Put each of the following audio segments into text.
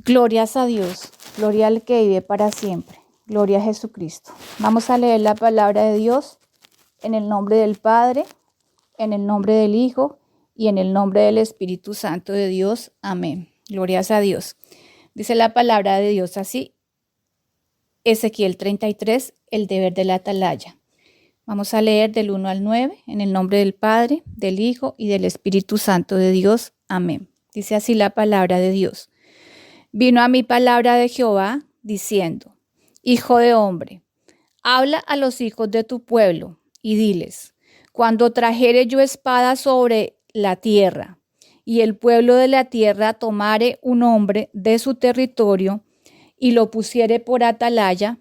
Glorias a Dios, gloria al que vive para siempre, gloria a Jesucristo. Vamos a leer la palabra de Dios en el nombre del Padre, en el nombre del Hijo y en el nombre del Espíritu Santo de Dios. Amén. Glorias a Dios. Dice la palabra de Dios así, Ezequiel 33, el deber de la atalaya. Vamos a leer del 1 al 9, en el nombre del Padre, del Hijo y del Espíritu Santo de Dios. Amén. Dice así la palabra de Dios. Vino a mí palabra de Jehová, diciendo: Hijo de hombre, habla a los hijos de tu pueblo, y diles: cuando trajere yo espada sobre la tierra, y el pueblo de la tierra tomare un hombre de su territorio, y lo pusiere por atalaya,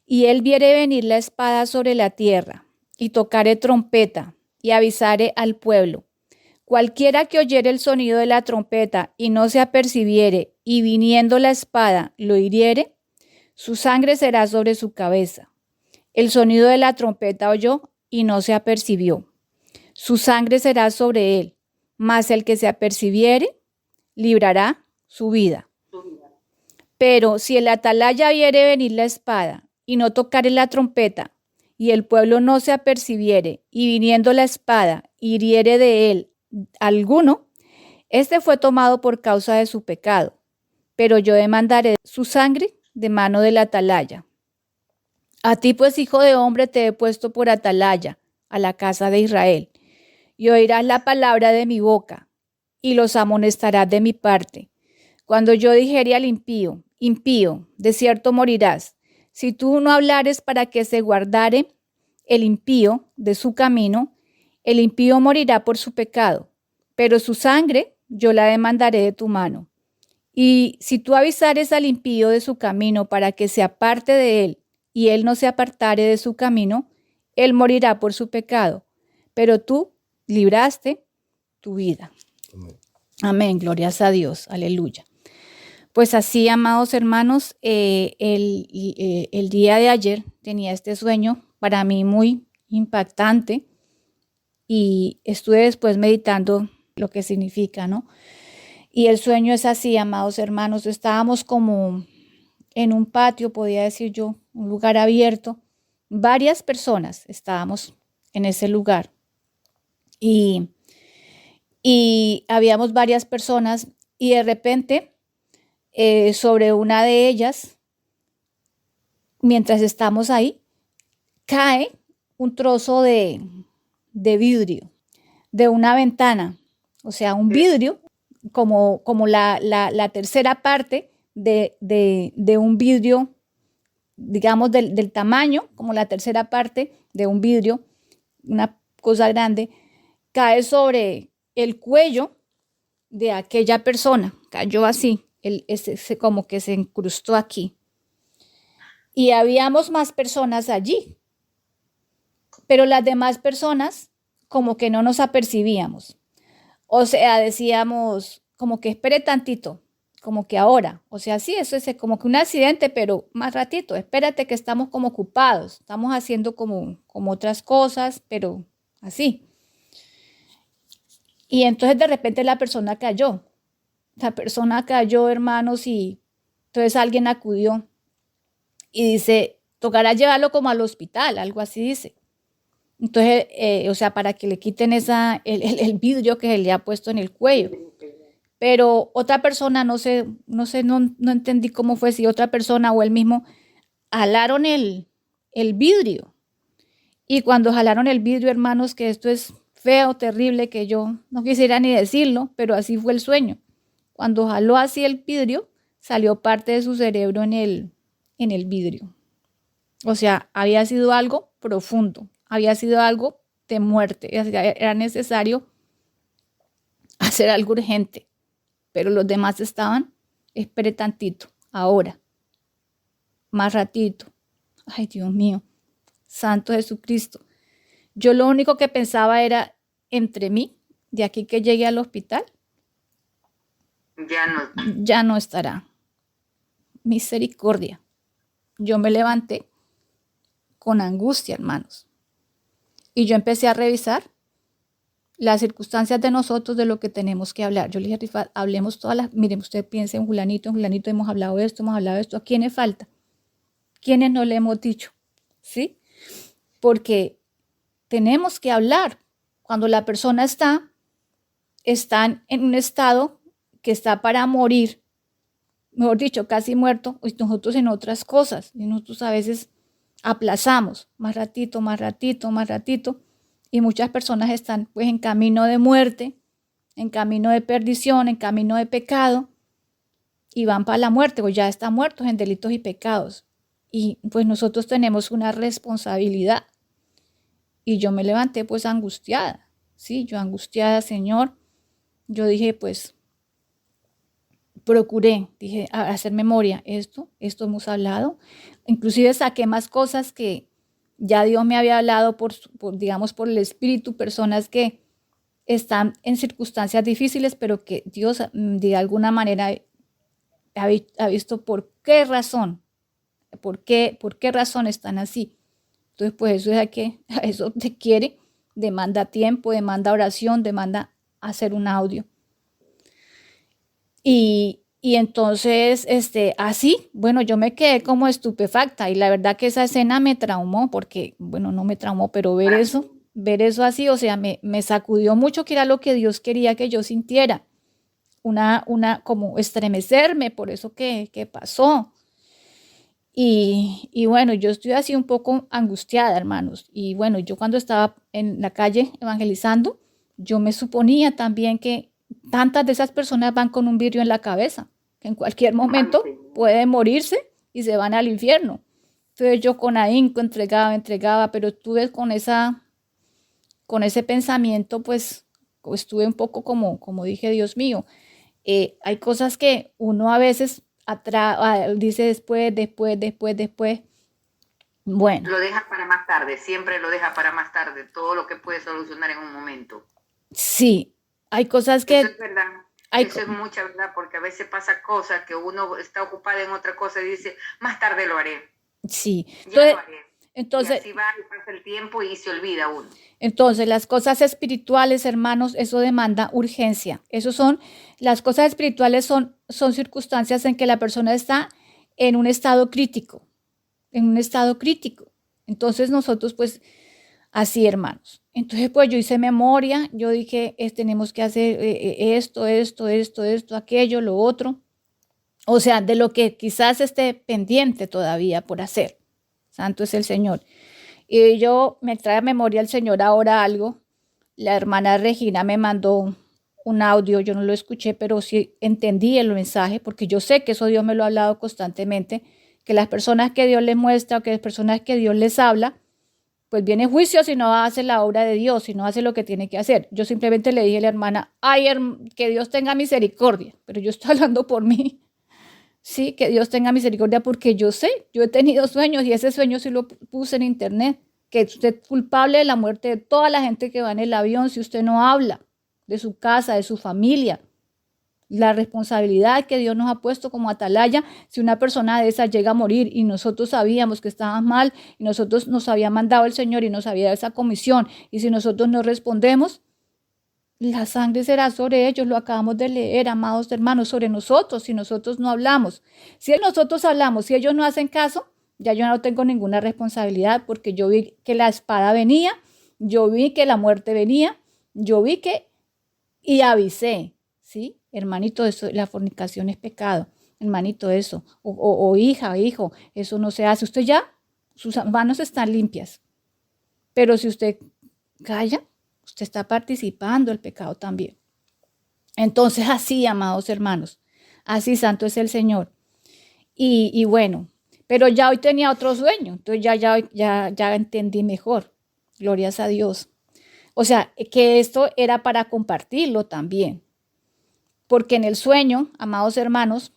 y él viere venir la espada sobre la tierra, y tocare trompeta, y avisare al pueblo, cualquiera que oyere el sonido de la trompeta y no se apercibiere, y viniendo la espada lo hiriere, su sangre será sobre su cabeza. El sonido de la trompeta oyó y no se apercibió. Su sangre será sobre él, mas el que se apercibiere librará su vida. Pero si el atalaya viere venir la espada y no tocare la trompeta, y el pueblo no se apercibiere, y viniendo la espada hiriere de él alguno, este fue tomado por causa de su pecado, pero yo demandaré su sangre de mano del atalaya. A ti, pues, hijo de hombre, te he puesto por atalaya a la casa de Israel, y oirás la palabra de mi boca, y los amonestarás de mi parte. Cuando yo dijere al impío: impío, de cierto morirás, si tú no hablares para que se guardare el impío de su camino, el impío morirá por su pecado, pero su sangre yo la demandaré de tu mano. Y si tú avisares al impío de su camino para que se aparte de él, y él no se apartare de su camino, él morirá por su pecado, pero tú libraste tu vida. Amén. Amén, glorias a Dios, aleluya. Pues así, amados hermanos, el día de ayer tenía este sueño para mí muy impactante y estuve después meditando lo que significa, ¿no? Y el sueño es así, amados hermanos, estábamos como en un patio, podía decir yo, un lugar abierto, varias personas estábamos en ese lugar y habíamos varias personas y de repente sobre una de ellas, mientras estamos ahí, cae un trozo de vidrio de una ventana, o sea, un vidrio como la tercera parte de un vidrio, digamos del tamaño, como la tercera parte de un vidrio, una cosa grande, cae sobre el cuello de aquella persona, cayó así, como que se incrustó aquí. Y habíamos más personas allí, pero las demás personas como que no nos apercibíamos. O sea, decíamos como que espere tantito, como que ahora. O sea, sí, eso es como que un accidente, pero más ratito, espérate que estamos como ocupados, estamos haciendo como otras cosas, pero así. Y entonces de repente la persona cayó. La persona cayó, hermanos, y entonces alguien acudió y dice, tocará llevarlo como al hospital, algo así dice. Entonces, o sea, para que le quiten el vidrio que se le ha puesto en el cuello. Pero otra persona, no entendí cómo fue, si otra persona o él mismo jalaron el vidrio. Y cuando jalaron el vidrio, hermanos, que esto es feo, terrible, que yo no quisiera ni decirlo, pero así fue el sueño. Cuando jaló así el vidrio, salió parte de su cerebro en el vidrio. O sea, había sido algo profundo, había sido algo de muerte. Era necesario hacer algo urgente, pero los demás estaban, espere tantito, ahora, más ratito. Ay, Dios mío, Santo Jesucristo. Yo lo único que pensaba era entre mí, de aquí que llegue al hospital, ya no estará. Misericordia. Yo me levanté con angustia, hermanos. Y yo empecé a revisar las circunstancias de nosotros, de lo que tenemos que hablar. Yo le dije a Rifat, hablemos miren, usted piensa en Julanito, hemos hablado de esto, ¿a quiénes falta? ¿Quiénes no le hemos dicho? ¿Sí? Porque tenemos que hablar. Cuando la persona está en un estado que está para morir, mejor dicho, casi muerto, y nosotros en otras cosas, y nosotros a veces aplazamos más ratito, y muchas personas están pues en camino de muerte, en camino de perdición, en camino de pecado, y van para la muerte, o ya están muertos en delitos y pecados. Y pues nosotros tenemos una responsabilidad. Y yo me levanté pues angustiada, sí, yo angustiada, Señor. Yo dije, pues, dije, hacer memoria, esto hemos hablado. Inclusive saqué más cosas que ya Dios me había hablado digamos, por el Espíritu, personas que están en circunstancias difíciles, pero que Dios de alguna manera ha visto por qué razón, por qué razón están así. Entonces, pues eso te quiere, demanda tiempo, demanda oración, demanda hacer un audio. Y entonces, así, bueno, yo me quedé como estupefacta y la verdad que esa escena me traumó porque, bueno, no me traumó, pero ver eso así, o sea, me sacudió mucho, que era lo que Dios quería que yo sintiera, como estremecerme por eso que pasó. Y bueno, yo estoy así un poco angustiada, hermanos. Y bueno, yo cuando estaba en la calle evangelizando, yo me suponía también que tantas de esas personas van con un vidrio en la cabeza, que en cualquier momento pueden morirse y se van al infierno. Entonces yo con ahínco entregaba, pero estuve con ese pensamiento, pues estuve un poco como dije, Dios mío, hay cosas que uno a veces dice después. Bueno. Lo deja para más tarde, siempre lo deja para más tarde, todo lo que puede solucionar en un momento. Sí, hay cosas que... Eso es verdad, eso es mucha verdad, porque a veces pasa cosas que uno está ocupado en otra cosa y dice, más tarde lo haré. Sí. Ya lo haré. Entonces, y así va y pasa el tiempo y se olvida uno. Entonces, las cosas espirituales, hermanos, eso demanda urgencia. Las cosas espirituales son circunstancias en que la persona está en un estado crítico, Entonces nosotros, pues, así, hermanos. Entonces, pues yo hice memoria, yo dije, tenemos que hacer esto, aquello, lo otro. O sea, de lo que quizás esté pendiente todavía por hacer. Santo es el Señor. Y yo me trae a memoria el Señor ahora algo. La hermana Regina me mandó un audio, yo no lo escuché, pero sí entendí el mensaje, porque yo sé que eso Dios me lo ha hablado constantemente, que las personas que Dios les muestra o que las personas que Dios les habla, pues viene juicio si no hace la obra de Dios, si no hace lo que tiene que hacer. Yo simplemente le dije a la hermana, ay, que Dios tenga misericordia, pero yo estoy hablando por mí. Sí, que Dios tenga misericordia, porque yo sé, yo he tenido sueños y ese sueño sí lo puse en internet, que usted es culpable de la muerte de toda la gente que va en el avión si usted no habla de su casa, de su familia. La responsabilidad que Dios nos ha puesto como atalaya, si una persona de esa llega a morir y nosotros sabíamos que estaba mal y nosotros nos había mandado el Señor y nos había dado esa comisión, y si nosotros no respondemos, la sangre será sobre ellos, lo acabamos de leer, amados hermanos, sobre nosotros, si nosotros no hablamos. Si nosotros hablamos, si ellos no hacen caso, ya yo no tengo ninguna responsabilidad, porque yo vi que la espada venía, yo vi que la muerte venía, yo vi y avisé, ¿sí? Hermanito, eso, la fornicación es pecado, hermanito, eso, o hija, hijo, eso no se hace. Usted ya, sus manos están limpias, pero si usted calla, usted está participando del pecado también. Entonces, así, amados hermanos, así santo es el Señor. Y bueno, pero ya hoy tenía otro sueño, entonces ya entendí mejor. Glorias a Dios. O sea, que esto era para compartirlo también. Porque en el sueño, amados hermanos,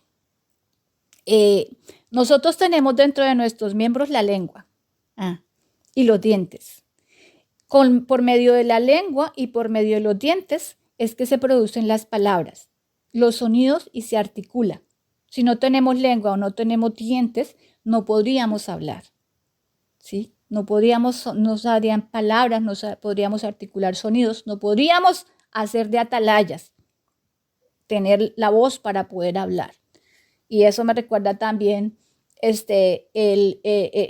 nosotros tenemos dentro de nuestros miembros la lengua y los dientes. Por medio de la lengua y por medio de los dientes es que se producen las palabras, los sonidos, y se articula. Si no tenemos lengua o no tenemos dientes, no podríamos hablar, ¿sí? No podríamos, no sabrían palabras, no podríamos articular sonidos, no podríamos hacer de atalayas, tener la voz para poder hablar. Y eso me recuerda también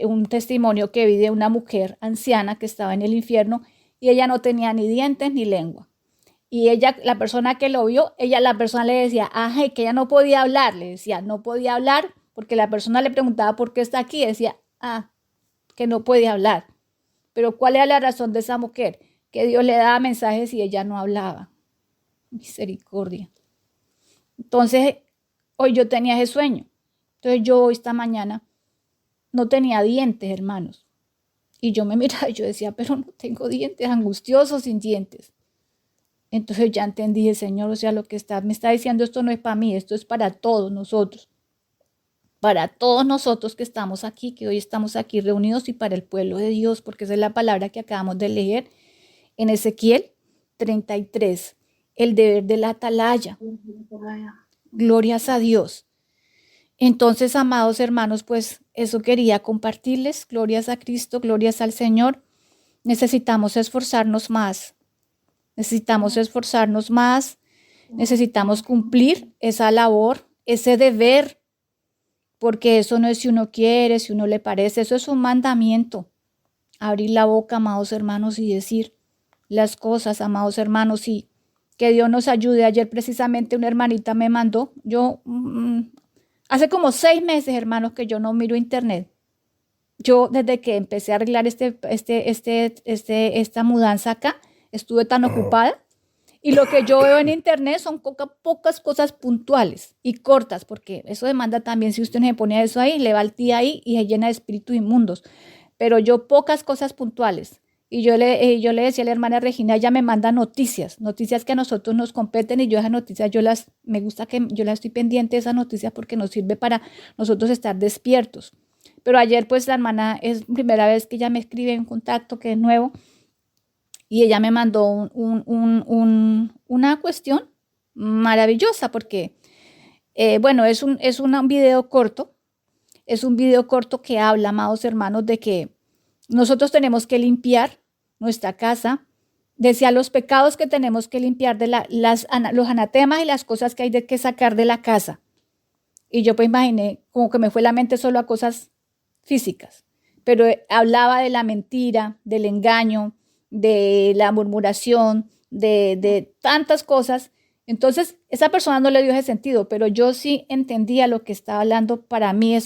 un testimonio que vi de una mujer anciana que estaba en el infierno y ella no tenía ni dientes ni lengua. Y ella, la persona que lo vio, la persona le decía, que ella no podía hablar, le decía, no podía hablar, porque la persona le preguntaba por qué está aquí, decía, que no podía hablar. Pero ¿cuál era la razón de esa mujer? Que Dios le daba mensajes y ella no hablaba. Misericordia. Entonces, hoy yo tenía ese sueño. Entonces yo esta mañana no tenía dientes, hermanos. Y yo me miraba y yo decía, pero no tengo dientes, angustioso sin dientes. Entonces ya entendí, el Señor, o sea, lo que me está diciendo, esto no es para mí, esto es para todos nosotros. Para todos nosotros que estamos aquí, que hoy estamos aquí reunidos, y para el pueblo de Dios, porque esa es la palabra que acabamos de leer en Ezequiel 33, el deber de la atalaya. Glorias a Dios. Entonces, amados hermanos, pues eso quería compartirles. Glorias a Cristo, glorias al Señor. Necesitamos esforzarnos más. Necesitamos esforzarnos más. Necesitamos cumplir esa labor, ese deber, porque eso no es si uno quiere, si uno le parece, eso es un mandamiento. Abrir la boca, amados hermanos, y decir las cosas, amados hermanos, y que Dios nos ayude. Ayer precisamente una hermanita me mandó, hace como 6 meses, hermanos, que yo no miro internet. Yo desde que empecé a arreglar esta mudanza acá, estuve tan ocupada. Y lo que yo veo en internet son pocas cosas puntuales y cortas, porque eso demanda también, si usted no se pone eso ahí, le va el día ahí y se llena de espíritus inmundos. Pero yo pocas cosas puntuales. Y yo le decía a la hermana Regina, ella me manda noticias que a nosotros nos competen, y yo esas noticias, me gusta que yo las estoy pendiente de esas noticias porque nos sirve para nosotros estar despiertos. Pero ayer pues la hermana, es primera vez que ella me escribe en contacto, que es nuevo, y ella me mandó una cuestión maravillosa porque, bueno, es un video corto, que habla, amados hermanos, de que nosotros tenemos que limpiar nuestra casa, decía los pecados que tenemos que limpiar de los anatemas y las cosas que hay que sacar de la casa. Y yo pues imaginé, como que me fue la mente solo a cosas físicas, pero hablaba de la mentira, del engaño, de la murmuración, de tantas cosas. Entonces, esa persona no le dio ese sentido, pero yo sí entendía lo que estaba hablando para mí,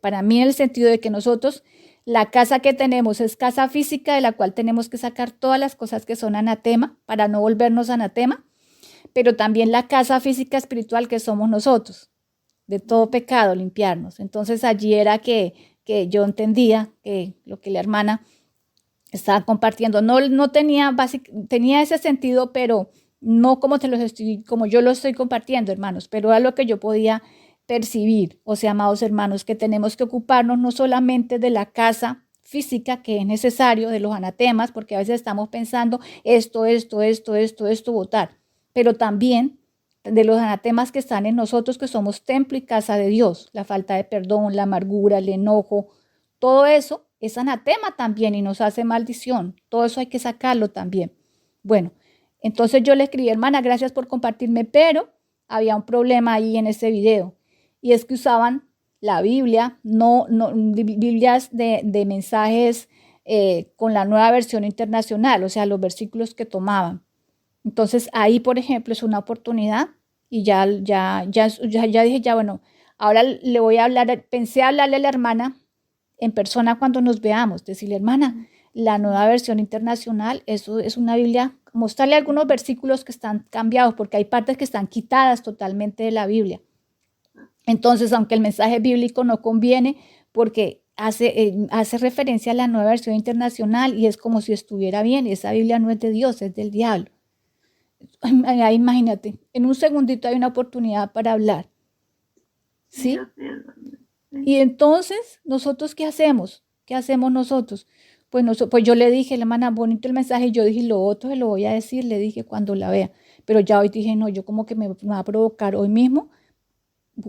para mí en el sentido de que nosotros, la casa que tenemos es casa física, de la cual tenemos que sacar todas las cosas que son anatema para no volvernos anatema, pero también la casa física espiritual que somos nosotros, de todo pecado, limpiarnos. Entonces allí era que yo entendía que lo que la hermana estaba compartiendo no tenía ese sentido, pero no como como yo lo estoy compartiendo, hermanos, pero era lo que yo podía percibir. O sea, amados hermanos, que tenemos que ocuparnos no solamente de la casa física, que es necesario, de los anatemas, porque a veces estamos pensando esto, votar, pero también de los anatemas que están en nosotros, que somos templo y casa de Dios, la falta de perdón, la amargura, el enojo, todo eso es anatema también y nos hace maldición. Todo eso hay que sacarlo también. Bueno, entonces yo le escribí, hermana, gracias por compartirme, pero había un problema ahí en ese video, y es que usaban la Biblia, Biblias de mensajes con la nueva versión internacional, o sea, los versículos que tomaban. Entonces ahí, por ejemplo, es una oportunidad, y ya dije, ya bueno, ahora le voy a hablar, pensé hablarle a la hermana en persona cuando nos veamos, decirle, hermana, la nueva versión internacional, eso es una Biblia, mostrarle algunos versículos que están cambiados, porque hay partes que están quitadas totalmente de la Biblia. Entonces, aunque el mensaje bíblico no conviene, porque hace referencia a la nueva versión internacional, y es como si estuviera bien, esa Biblia no es de Dios, es del diablo. Imagínate, en un segundito hay una oportunidad para hablar, ¿sí? Y entonces, ¿nosotros qué hacemos? ¿Qué hacemos nosotros? Pues yo le dije, hermana, bonito el mensaje, y yo dije, lo otro se lo voy a decir, le dije cuando la vea, pero ya hoy dije, no, yo como que me va a provocar hoy mismo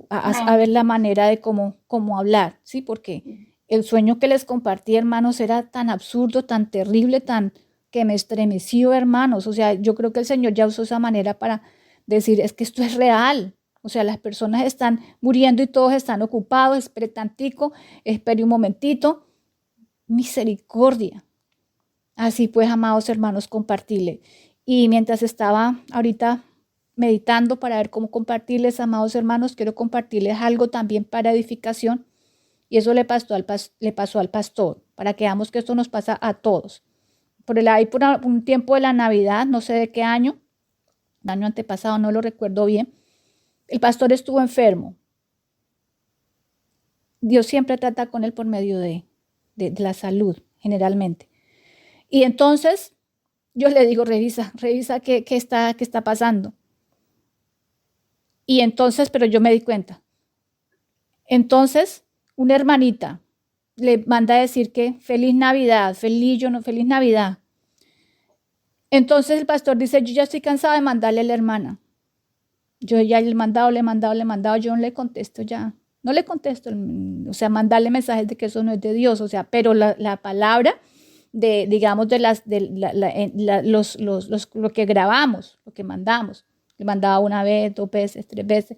a ver la manera de cómo hablar, ¿sí? Porque El sueño que les compartí, hermanos, era tan absurdo, tan terrible, tan que me estremeció, hermanos. O sea, yo creo que el Señor ya usó esa manera para decir, es que esto es real. O sea, las personas están muriendo y todos están ocupados. Espere tantico, espere un momentito. Misericordia. Así pues, amados hermanos, compartirle. Y mientras estaba ahorita meditando para ver cómo compartirles, amados hermanos, quiero compartirles algo también para edificación. Y eso le pasó al pastor, para que veamos que esto nos pasa a todos. Por un tiempo de la Navidad, no sé de qué año, el año antepasado, no lo recuerdo bien, el pastor estuvo enfermo. Dios siempre trata con él por medio de la salud, generalmente. Y entonces yo le digo, revisa qué está pasando. Y entonces, pero yo me di cuenta. Entonces, una hermanita le manda a decir que feliz Navidad, feliz Navidad. Entonces el pastor dice, yo ya estoy cansado de mandarle a la hermana. Yo ya le he mandado, yo no le contesto ya. No le contesto, o sea, mandarle mensajes de que eso no es de Dios, o sea, pero la palabra digamos, lo que grabamos, lo que mandamos. Le mandaba una vez, 2 veces, 3 veces.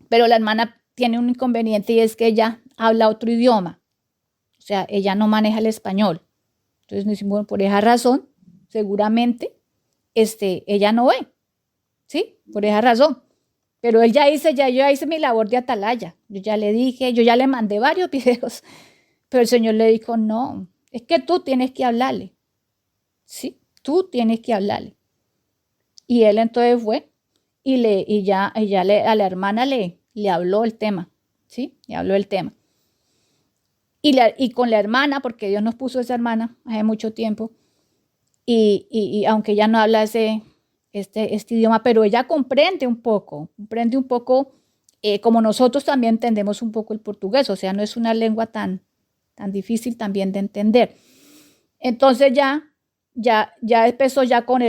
Pero la hermana tiene un inconveniente y es que ella habla otro idioma. O sea, ella no maneja el español. Entonces, bueno, por esa razón, seguramente, ella no ve. ¿Sí? Por esa razón. Pero yo ya hice mi labor de atalaya. Yo ya le dije, yo ya le mandé varios videos. Pero el Señor le dijo, no, es que tú tienes que hablarle. Sí, tú tienes que hablarle. Y él entonces fue y a la hermana le habló el tema. ¿Sí? Le habló el tema. Y con la hermana, porque Dios nos puso esa hermana hace mucho tiempo, y aunque ella no habla este idioma, pero ella comprende un poco, como nosotros también entendemos un poco el portugués, o sea, no es una lengua tan difícil también de entender. Entonces ya empezó ya con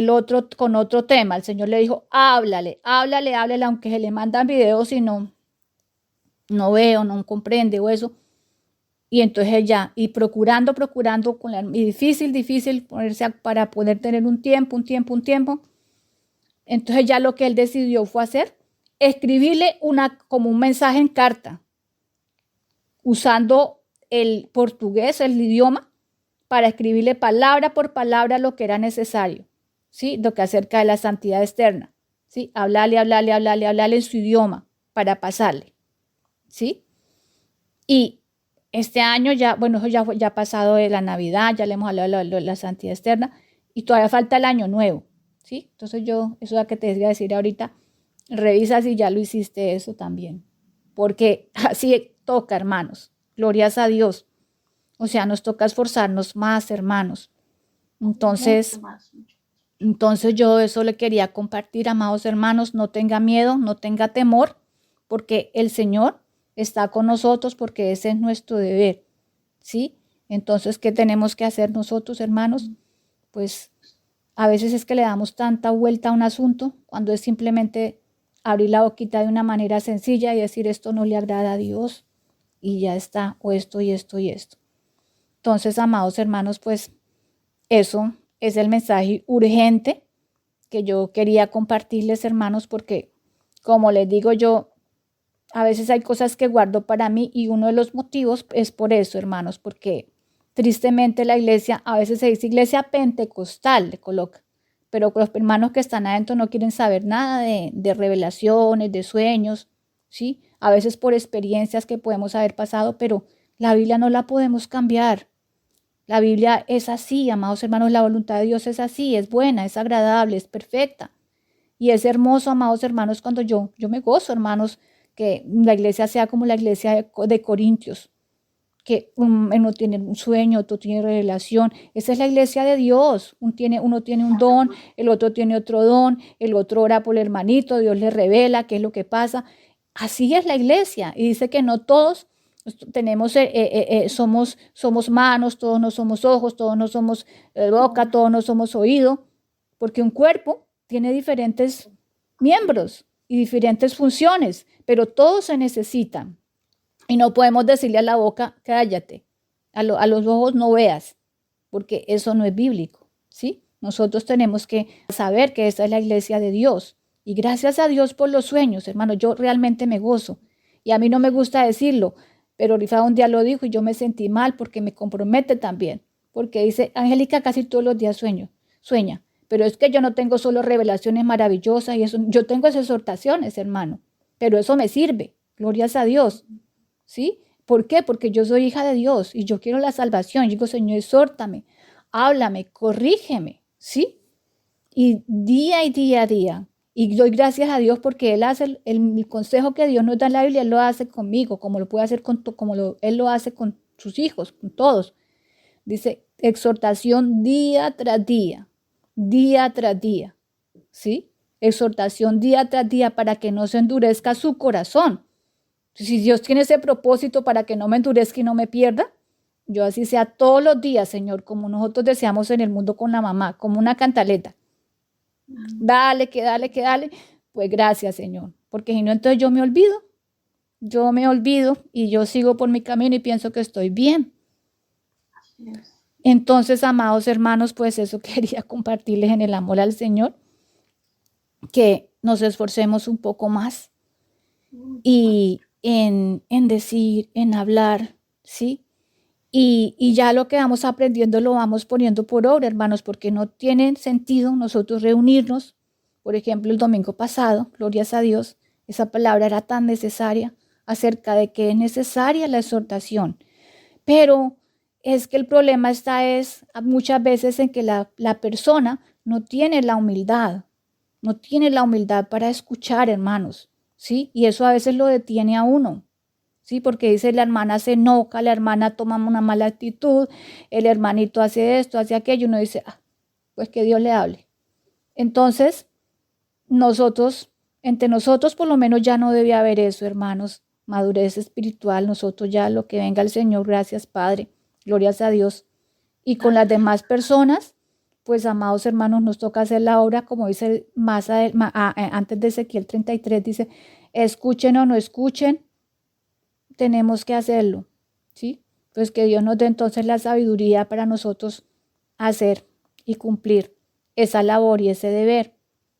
otro tema. El Señor le dijo, háblale, aunque se le mandan videos y no veo, no comprende o eso. Y entonces ya, y procurando, y difícil ponerse para poder tener un tiempo. Entonces ya lo que él decidió fue escribirle como un mensaje en carta, usando el portugués, el idioma, para escribirle palabra por palabra lo que era necesario, ¿sí? Lo que acerca de la santidad externa, ¿sí? Hablarle en su idioma para pasarle, ¿sí? Y este año ya, bueno, eso ya ha pasado de la Navidad, ya le hemos hablado de la santidad externa y todavía falta el año nuevo, ¿sí? Entonces eso es lo que te decía decir ahorita, revisa si ya lo hiciste eso también, porque así toca, hermanos, glorias a Dios. O sea, nos toca esforzarnos más, hermanos. Entonces yo eso le quería compartir, amados hermanos, no tenga miedo, no tenga temor, porque el Señor está con nosotros, porque ese es nuestro deber, ¿sí? Entonces, ¿qué tenemos que hacer nosotros, hermanos? Pues a veces es que le damos tanta vuelta a un asunto, cuando es simplemente abrir la boquita de una manera sencilla y decir esto no le agrada a Dios, y ya está, o esto y esto y esto. Entonces, amados hermanos, pues eso es el mensaje urgente que yo quería compartirles, hermanos, porque como les digo yo, a veces hay cosas que guardo para mí y uno de los motivos es por eso, hermanos, porque tristemente la iglesia, a veces se dice iglesia pentecostal, le coloca, pero los hermanos que están adentro no quieren saber nada de revelaciones, de sueños, ¿sí? A veces por experiencias que podemos haber pasado, pero la Biblia no la podemos cambiar. La Biblia es así, amados hermanos, la voluntad de Dios es así, es buena, es agradable, es perfecta. Y es hermoso, amados hermanos, cuando yo me gozo, hermanos, que la iglesia sea como la iglesia de Corintios, que uno tiene un sueño, otro tiene revelación. Esa es la iglesia de Dios. Uno tiene un don, el otro tiene otro don, el otro ora por el hermanito, Dios le revela qué es lo que pasa. Así es la iglesia. Y dice que no todos tenemos, somos manos, todos no somos ojos, todos no somos boca, todos no somos oído, porque un cuerpo tiene diferentes miembros y diferentes funciones, pero todos se necesitan. Y no podemos decirle a la boca, cállate, a los ojos no veas, porque eso no es bíblico, ¿sí? Nosotros tenemos que saber que esta es la iglesia de Dios. Y gracias a Dios por los sueños, hermano, yo realmente me gozo. Y a mí no me gusta decirlo, pero Rifa un día lo dijo y yo me sentí mal porque me compromete también. Porque dice, Angélica casi todos los días sueña. Pero es que yo no tengo solo revelaciones maravillosas y eso, yo tengo esas exhortaciones, hermano. Pero eso me sirve, glorias a Dios, ¿sí? ¿Por qué? Porque yo soy hija de Dios y yo quiero la salvación. Yo digo, Señor, exhórtame, háblame, corrígeme, ¿sí? Y día a día. Y doy gracias a Dios porque Él hace el consejo que Dios nos da en la Biblia, Él lo hace conmigo, como lo puede hacer Él lo hace con sus hijos, con todos. Dice, exhortación día tras día, ¿sí? Exhortación día tras día para que no se endurezca su corazón. Si Dios tiene ese propósito para que no me endurezca y no me pierda, yo así sea todos los días, Señor, como nosotros deseamos en el mundo con la mamá, como una cantaleta. Dale, que dale. Pues gracias, Señor, porque si no, entonces yo me olvido y yo sigo por mi camino y pienso que estoy bien. Entonces, amados hermanos, pues eso quería compartirles en el amor al Señor, que nos esforcemos un poco más y en decir, en hablar, ¿sí? Y ya lo que vamos aprendiendo lo vamos poniendo por obra, hermanos, porque no tiene sentido nosotros reunirnos. Por ejemplo, el domingo pasado, glorias a Dios, esa palabra era tan necesaria acerca de que es necesaria la exhortación. Pero es que el problema es muchas veces en que la persona no tiene la humildad para escuchar, hermanos, ¿sí? Y eso a veces lo detiene a uno. Sí, porque dice la hermana se enoja, la hermana toma una mala actitud, el hermanito hace esto, hace aquello, y uno dice, pues que Dios le hable. Entonces, entre nosotros por lo menos ya no debe haber eso, hermanos, madurez espiritual, nosotros ya lo que venga el Señor, gracias Padre, glorias a Dios. Y con las demás personas, pues amados hermanos, nos toca hacer la obra, como dice antes de Ezequiel 33, dice, escuchen o no escuchen, tenemos que hacerlo, ¿sí? Pues que Dios nos dé entonces la sabiduría para nosotros hacer y cumplir esa labor y ese deber,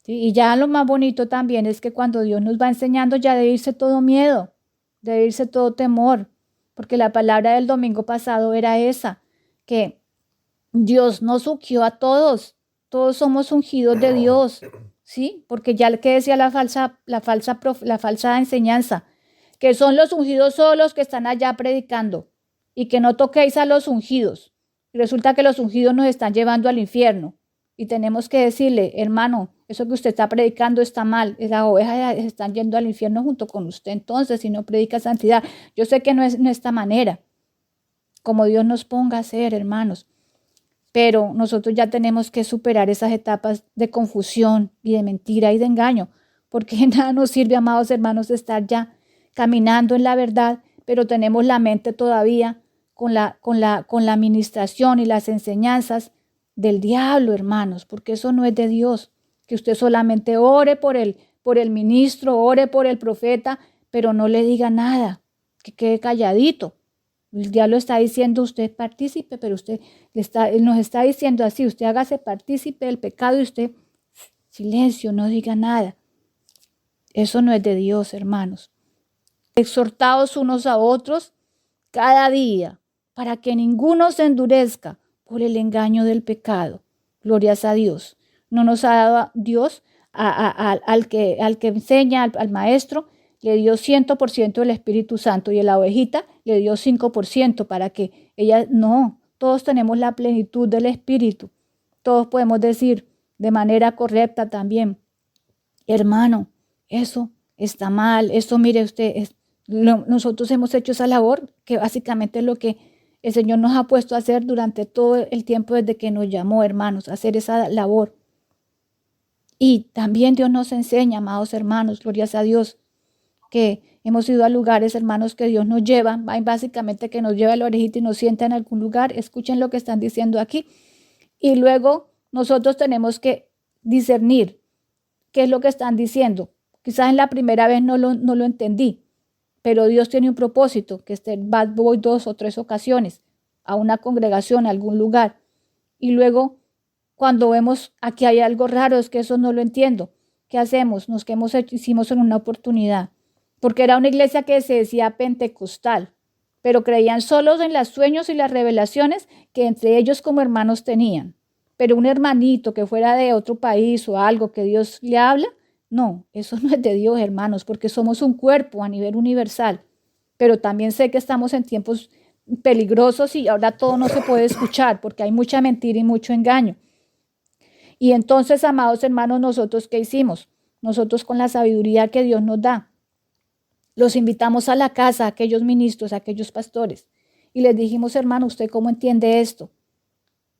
¿sí? Y ya lo más bonito también es que cuando Dios nos va enseñando ya debe irse todo miedo, debe irse todo temor, porque la palabra del domingo pasado era esa, que Dios nos ungió a todos somos ungidos de Dios, ¿sí? Porque ya el que decía la falsa enseñanza, que son los ungidos solos que están allá predicando y que no toquéis a los ungidos. Y resulta que los ungidos nos están llevando al infierno y tenemos que decirle, hermano, eso que usted está predicando está mal, las ovejas están yendo al infierno junto con usted, entonces si no predica santidad. Yo sé que no es de esta manera, como Dios nos ponga a hacer, hermanos, pero nosotros ya tenemos que superar esas etapas de confusión y de mentira y de engaño, porque nada nos sirve, amados hermanos, de estar ya caminando en la verdad, pero tenemos la mente todavía con la administración y las enseñanzas del diablo, hermanos, porque eso no es de Dios. Que usted solamente ore por el ministro, ore por el profeta, pero no le diga nada, que quede calladito. El diablo está diciendo, usted partícipe, pero él nos está diciendo así, usted hágase partícipe del pecado y usted, silencio, no diga nada. Eso no es de Dios, hermanos. Exhortaos unos a otros cada día, para que ninguno se endurezca por el engaño del pecado. Glorias a Dios. No nos ha dado a Dios al que enseña, al maestro, le dio 100% del Espíritu Santo y a la ovejita le dio 5% para que ella, no, todos tenemos la plenitud del Espíritu. Todos podemos decir de manera correcta también, hermano, eso está mal, eso mire usted, nosotros hemos hecho esa labor, que básicamente es lo que el Señor nos ha puesto a hacer durante todo el tiempo desde que nos llamó, hermanos, a hacer esa labor. Y también Dios nos enseña, amados hermanos, glorias a Dios, que hemos ido a lugares, hermanos, que Dios nos lleva, básicamente que nos lleva a la orejita y nos sienta en algún lugar, escuchen lo que están diciendo aquí, y luego nosotros tenemos que discernir qué es lo que están diciendo. Quizás en la primera vez no lo entendí, pero Dios tiene un propósito, que voy 2 o 3 ocasiones a una congregación, a algún lugar, y luego cuando vemos aquí hay algo raro, es que eso no lo entiendo. ¿Qué hacemos? Hicimos en una oportunidad, porque era una iglesia que se decía pentecostal, pero creían solos en los sueños y las revelaciones que entre ellos como hermanos tenían. Pero un hermanito que fuera de otro país o algo que Dios le habla, no, eso no es de Dios, hermanos, porque somos un cuerpo a nivel universal. Pero también sé que estamos en tiempos peligrosos y ahora todo no se puede escuchar porque hay mucha mentira y mucho engaño. Y entonces, amados hermanos, ¿nosotros qué hicimos? Nosotros con la sabiduría que Dios nos da, los invitamos a la casa, a aquellos ministros, a aquellos pastores, y les dijimos, hermano, ¿usted cómo entiende esto?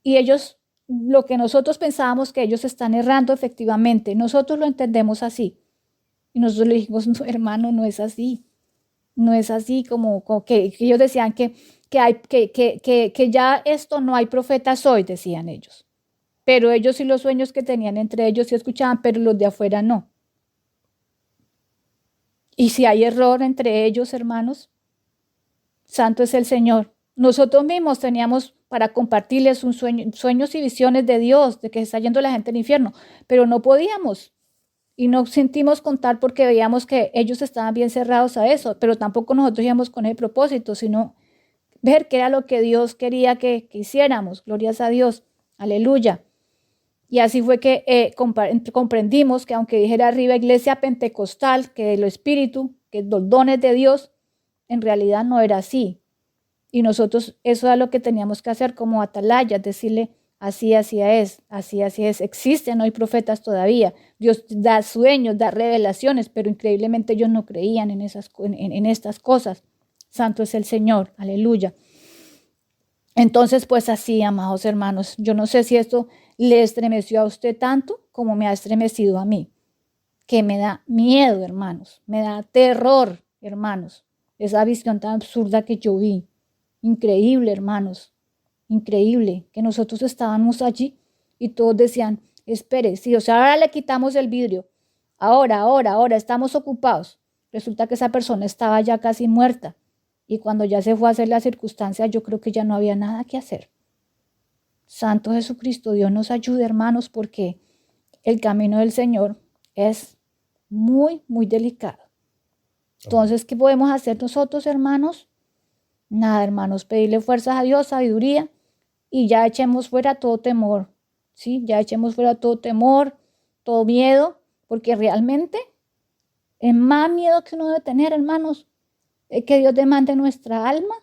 Y ellos, lo que nosotros pensábamos que ellos están errando, efectivamente, nosotros lo entendemos así. Y nosotros le dijimos, no, hermano, no es así. No es así como que ellos decían que ya esto no hay profetas hoy, decían ellos. Pero ellos y los sueños que tenían entre ellos sí escuchaban, pero los de afuera no. Y si hay error entre ellos, hermanos, santo es el Señor. Nosotros mismos teníamos para compartirles sueños y visiones de Dios, de que se está yendo la gente al infierno, pero no podíamos. Y no sentimos contar porque veíamos que ellos estaban bien cerrados a eso, pero tampoco nosotros íbamos con el propósito, sino ver qué era lo que Dios quería que hiciéramos. Glorias a Dios. Aleluya. Y así fue que comprendimos que aunque dijera arriba iglesia pentecostal, que el espíritu, que los dones de Dios, en realidad no era así. Y nosotros eso es lo que teníamos que hacer como atalayas, decirle así es. Existen, no hay profetas todavía. Dios da sueños, da revelaciones, pero increíblemente ellos no creían en estas cosas. Santo es el Señor, aleluya. Entonces, pues así, amados hermanos, yo no sé si esto le estremeció a usted tanto como me ha estremecido a mí, que me da miedo, hermanos, me da terror, hermanos, esa visión tan absurda que yo vi. Increíble, hermanos, increíble, que nosotros estábamos allí y todos decían, espere, sí, o sea, ahora le quitamos el vidrio, ahora, estamos ocupados. Resulta que esa persona estaba ya casi muerta. Y cuando ya se fue a hacer la circunstancia, yo creo que ya no había nada que hacer. Santo Jesucristo, Dios nos ayude, hermanos, porque el camino del Señor es muy, muy delicado. Entonces, ¿qué podemos hacer nosotros, hermanos? Nada, hermanos, pedirle fuerzas a Dios, sabiduría, y ya echemos fuera todo temor, ¿sí? Ya echemos fuera todo temor, todo miedo, porque realmente es más miedo que uno debe tener, hermanos, que Dios demande nuestra alma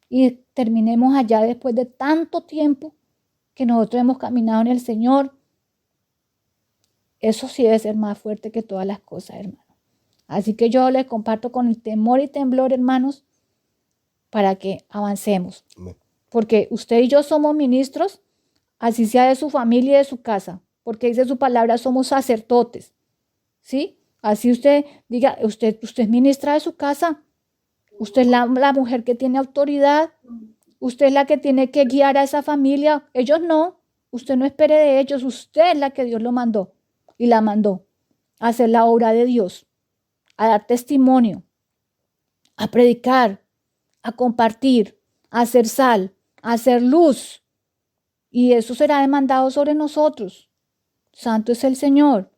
y terminemos allá después de tanto tiempo que nosotros hemos caminado en el Señor. Eso sí debe ser más fuerte que todas las cosas, hermanos. Así que yo les comparto con el temor y temblor, hermanos, para que avancemos. Amén. Porque usted y yo somos ministros, así sea de su familia y de su casa, porque dice su palabra, somos sacerdotes, ¿sí? Así usted diga, usted es ministra de su casa, usted es la mujer que tiene autoridad, usted es la que tiene que guiar a esa familia, ellos no, usted no espere de ellos, usted es la que Dios lo mandó y la mandó a hacer la obra de Dios, a dar testimonio, a predicar, a compartir, a hacer sal, a hacer luz, y eso será demandado sobre nosotros. Santo es el Señor.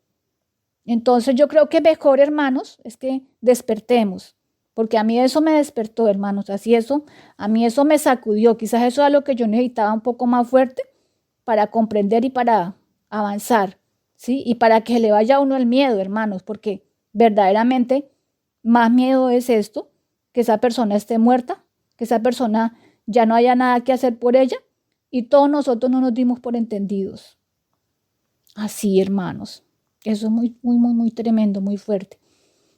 Entonces yo creo que mejor, hermanos, es que despertemos, porque a mí eso me despertó, hermanos, a mí eso me sacudió, quizás eso era lo que yo necesitaba un poco más fuerte para comprender y para avanzar, ¿sí? Y para que le vaya a uno el miedo, hermanos, porque verdaderamente más miedo es esto, que esa persona esté muerta, que esa persona ya no haya nada que hacer por ella y todos nosotros no nos dimos por entendidos. Así, hermanos. Eso es muy, muy, muy, muy tremendo, muy fuerte.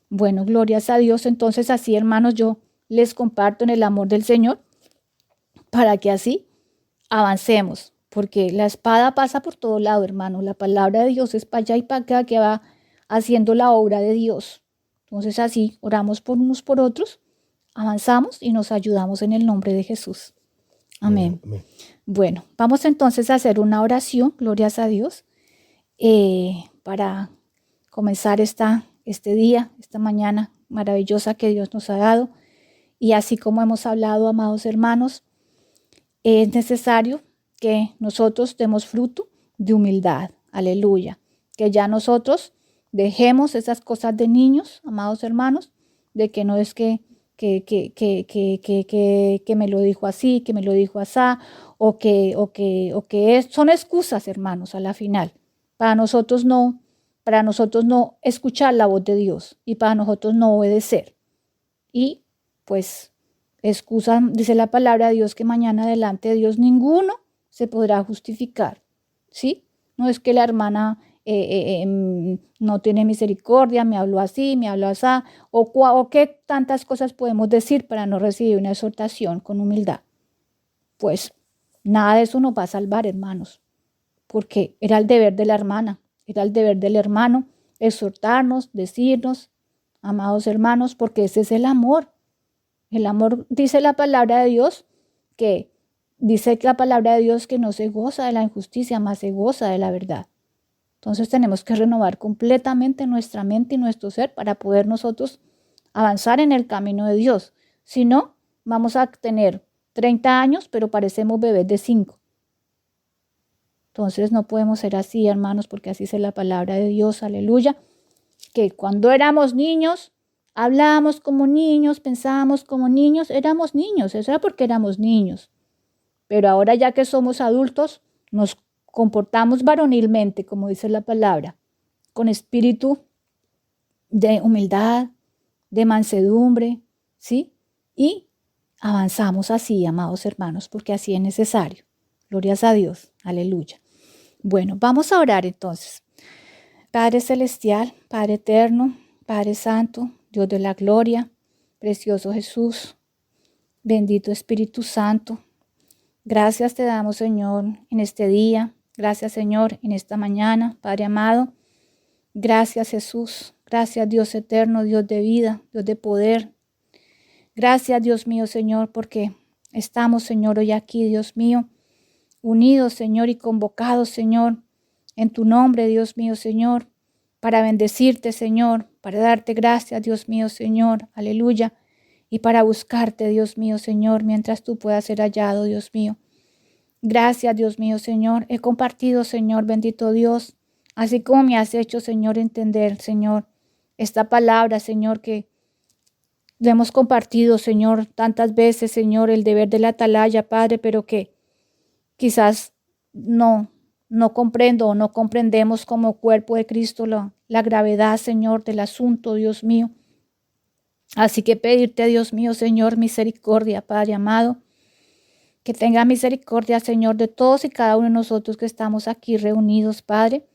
Bueno, glorias a Dios. Entonces, así, hermanos, yo les comparto en el amor del Señor para que así avancemos, porque la espada pasa por todo lado, hermanos. La palabra de Dios es para allá y para acá que va haciendo la obra de Dios. Entonces, así, oramos por unos por otros, avanzamos y nos ayudamos en el nombre de Jesús. Amén. Amén. Bueno, vamos entonces a hacer una oración, glorias a Dios. Para comenzar este día, esta mañana maravillosa que Dios nos ha dado. Y así como hemos hablado, amados hermanos, es necesario que nosotros demos fruto de humildad. Aleluya. Que ya nosotros dejemos esas cosas de niños, amados hermanos, de que no es que me lo dijo así, que me lo dijo asá, son excusas, hermanos, a la final. Para nosotros no escuchar la voz de Dios y para nosotros no obedecer. Y pues excusa, dice la palabra de Dios, que mañana delante de Dios ninguno se podrá justificar, ¿sí? No es que la hermana no tiene misericordia, me habló así, me habló así, o qué tantas cosas podemos decir para no recibir una exhortación con humildad. Pues nada de eso nos va a salvar, hermanos, porque era el deber de la hermana, era el deber del hermano exhortarnos, decirnos, amados hermanos, porque ese es el amor. El amor, dice la palabra de Dios, que no se goza de la injusticia, más se goza de la verdad. Entonces tenemos que renovar completamente nuestra mente y nuestro ser para poder nosotros avanzar en el camino de Dios. Si no, vamos a tener 30 años, pero parecemos bebés de 5. Entonces no podemos ser así, hermanos, porque así es la palabra de Dios, aleluya, que cuando éramos niños, hablábamos como niños, pensábamos como niños, éramos niños, eso era porque éramos niños. Pero ahora ya que somos adultos, nos comportamos varonilmente, como dice la palabra, con espíritu de humildad, de mansedumbre, ¿sí? Y avanzamos así, amados hermanos, porque así es necesario. Glorias a Dios, aleluya. Bueno, vamos a orar entonces. Padre celestial, Padre eterno, Padre santo, Dios de la gloria, precioso Jesús, bendito Espíritu Santo, gracias te damos, Señor, en este día. Gracias, Señor, en esta mañana, Padre amado. Gracias, Jesús. Gracias, Dios eterno, Dios de vida, Dios de poder. Gracias, Dios mío, Señor, porque estamos, Señor, hoy aquí, Dios mío, unidos, Señor, y convocados, Señor, en tu nombre, Dios mío, Señor, para bendecirte, Señor, para darte gracias, Dios mío, Señor, aleluya, y para buscarte, Dios mío, Señor, mientras tú puedas ser hallado, Dios mío. Gracias, Dios mío, Señor. He compartido, Señor, bendito Dios, así como me has hecho, Señor, entender, Señor, esta palabra, Señor, que le hemos compartido, Señor, tantas veces, Señor, el deber de la atalaya, Padre, pero que quizás no comprendo o no comprendemos como cuerpo de Cristo la gravedad, Señor, del asunto, Dios mío. Así que pedirte, Dios mío, Señor, misericordia, Padre amado, que tenga misericordia, Señor, de todos y cada uno de nosotros que estamos aquí reunidos, Padre,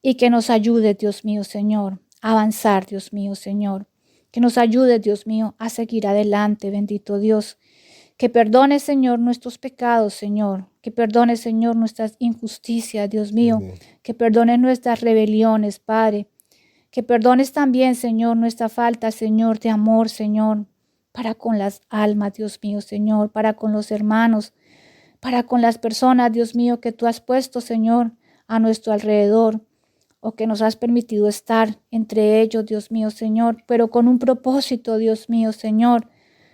y que nos ayude, Dios mío, Señor, a avanzar, Dios mío, Señor. Que nos ayude, Dios mío, a seguir adelante, bendito Dios. Que perdone, Señor, nuestros pecados, Señor. Que perdone, Señor, nuestras injusticias, Dios mío. Amén. Que perdone nuestras rebeliones, Padre. Que perdones también, Señor, nuestra falta, Señor, de amor, Señor, para con las almas, Dios mío, Señor, para con los hermanos, para con las personas, Dios mío, que tú has puesto, Señor, a nuestro alrededor, o que nos has permitido estar entre ellos, Dios mío, Señor, pero con un propósito, Dios mío, Señor,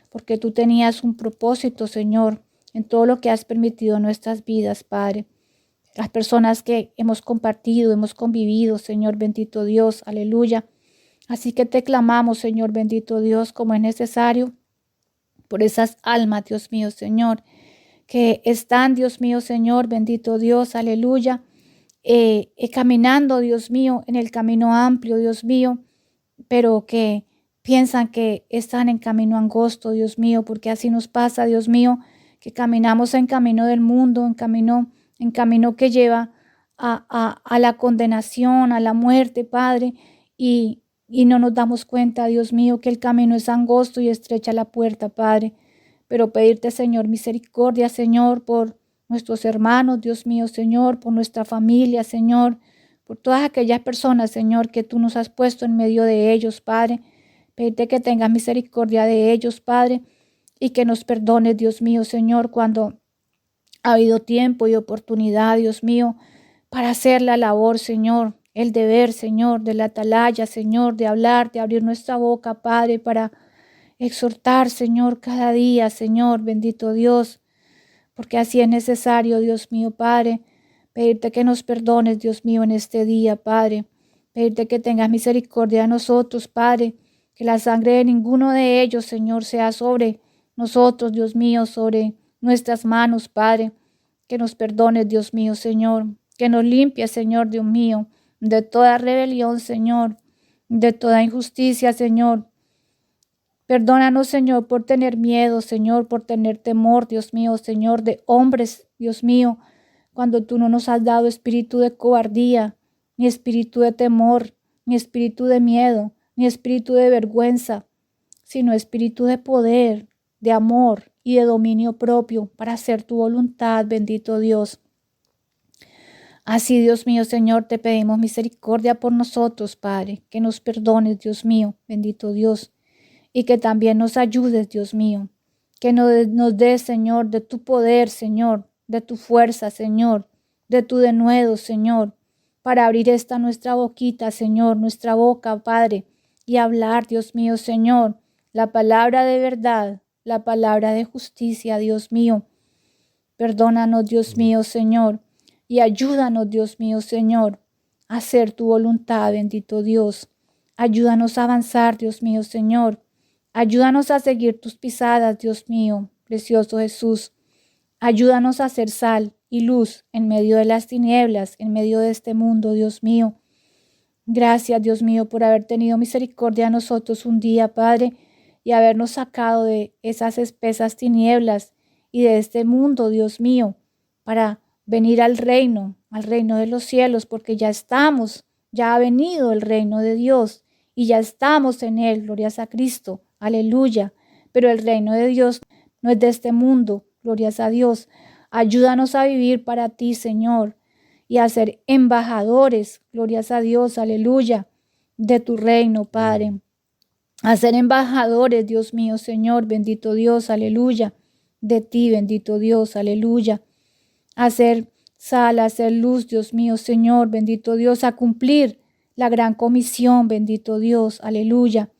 porque tú tenías un propósito, Señor, en todo lo que has permitido en nuestras vidas, Padre. Las personas que hemos compartido, hemos convivido, Señor, bendito Dios, aleluya. Así que te clamamos, Señor, bendito Dios, como es necesario, por esas almas, Dios mío, Señor, que están, Dios mío, Señor, bendito Dios, aleluya, caminando, Dios mío, en el camino amplio, Dios mío, pero que piensan que están en camino angosto, Dios mío, porque así nos pasa, Dios mío, que caminamos en camino del mundo, en camino que lleva a la condenación, a la muerte, Padre, y no nos damos cuenta, Dios mío, que el camino es angosto y estrecha la puerta, Padre. Pero pedirte, Señor, misericordia, Señor, por nuestros hermanos, Dios mío, Señor, por nuestra familia, Señor, por todas aquellas personas, Señor, que tú nos has puesto en medio de ellos, Padre. Pedirte que tengas misericordia de ellos, Padre, y que nos perdones, Dios mío, Señor, cuando ha habido tiempo y oportunidad, Dios mío, para hacer la labor, Señor, el deber, Señor, de la atalaya, Señor, de hablar, de abrir nuestra boca, Padre, para exhortar, Señor, cada día, Señor, bendito Dios, porque así es necesario, Dios mío, Padre, pedirte que nos perdones, Dios mío, en este día, Padre, pedirte que tengas misericordia de nosotros, Padre, que la sangre de ninguno de ellos, Señor, sea sobre nosotros, Dios mío, sobre nuestras manos, Padre, que nos perdones, Dios mío, Señor, que nos limpies, Señor, Dios mío, de toda rebelión, Señor, de toda injusticia, Señor. Perdónanos, Señor, por tener miedo, Señor, por tener temor, Dios mío, Señor, de hombres, Dios mío, cuando tú no nos has dado espíritu de cobardía, ni espíritu de temor, ni espíritu de miedo, ni espíritu de vergüenza, sino espíritu de poder, de amor y de dominio propio para hacer tu voluntad, bendito Dios. Así, Dios mío, Señor, te pedimos misericordia por nosotros, Padre, que nos perdones, Dios mío, bendito Dios, y que también nos ayudes, Dios mío, que nos des, Señor, de tu poder, Señor, de tu fuerza, Señor, de tu denuedo, Señor, para abrir esta nuestra boquita, Señor, nuestra boca, Padre, y hablar, Dios mío, Señor, la palabra de verdad, la palabra de justicia, Dios mío. Perdónanos, Dios mío, Señor, y ayúdanos, Dios mío, Señor, a hacer tu voluntad, bendito Dios. Ayúdanos a avanzar, Dios mío, Señor. Ayúdanos a seguir tus pisadas, Dios mío, precioso Jesús. Ayúdanos a ser sal y luz en medio de las tinieblas, en medio de este mundo, Dios mío. Gracias, Dios mío, por haber tenido misericordia de nosotros un día, Padre, y habernos sacado de esas espesas tinieblas y de este mundo, Dios mío, para venir al reino de los cielos, porque ya estamos, ya ha venido el reino de Dios y ya estamos en él, glorias a Cristo, aleluya. Pero el reino de Dios no es de este mundo, glorias a Dios. Ayúdanos a vivir para ti, Señor, y a ser embajadores, glorias a Dios, aleluya, de tu reino, Padre. A ser embajadores, Dios mío, Señor, bendito Dios, aleluya, de ti, bendito Dios, aleluya. A ser sal, a ser luz, Dios mío, Señor, bendito Dios, a cumplir la gran comisión, bendito Dios, aleluya.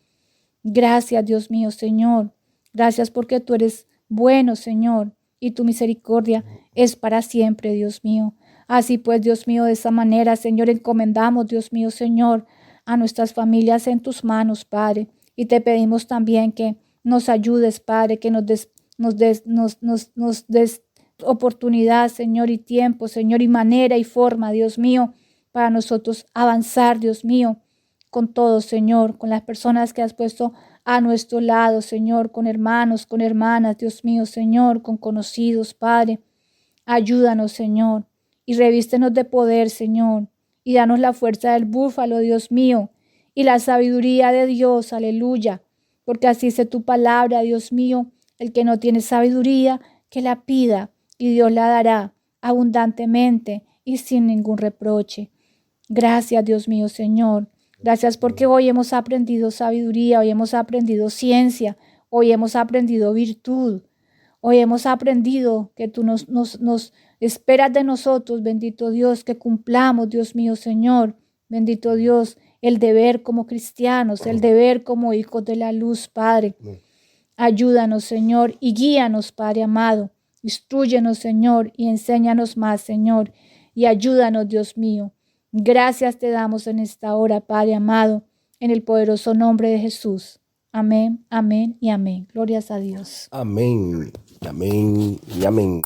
Gracias, Dios mío, Señor. Gracias porque tú eres bueno, Señor, y tu misericordia es para siempre, Dios mío. Así pues, Dios mío, de esa manera, Señor, encomendamos, Dios mío, Señor, a nuestras familias en tus manos, Padre. Y te pedimos también que nos ayudes, Padre, que nos des oportunidad, Señor, y tiempo, Señor, y manera y forma, Dios mío, para nosotros avanzar, Dios mío, con todos, Señor, con las personas que has puesto a nuestro lado, Señor, con hermanos, con hermanas, Dios mío, Señor, con conocidos, Padre. Ayúdanos, Señor, y revístenos de poder, Señor, y danos la fuerza del búfalo, Dios mío, y la sabiduría de Dios, aleluya, porque así dice tu palabra, Dios mío, el que no tiene sabiduría, que la pida, y Dios la dará abundantemente y sin ningún reproche. Gracias, Dios mío, Señor. Gracias porque hoy hemos aprendido sabiduría, hoy hemos aprendido ciencia, hoy hemos aprendido virtud, hoy hemos aprendido que tú nos esperas de nosotros, bendito Dios, que cumplamos, Dios mío, Señor, bendito Dios, el deber como cristianos, el deber como hijos de la luz, Padre. Ayúdanos, Señor, y guíanos, Padre amado. Instrúyenos, Señor, y enséñanos más, Señor, y ayúdanos, Dios mío. Gracias te damos en esta hora, Padre amado, en el poderoso nombre de Jesús. Amén, amén y amén. Glorias a Dios. Amén, amén y amén.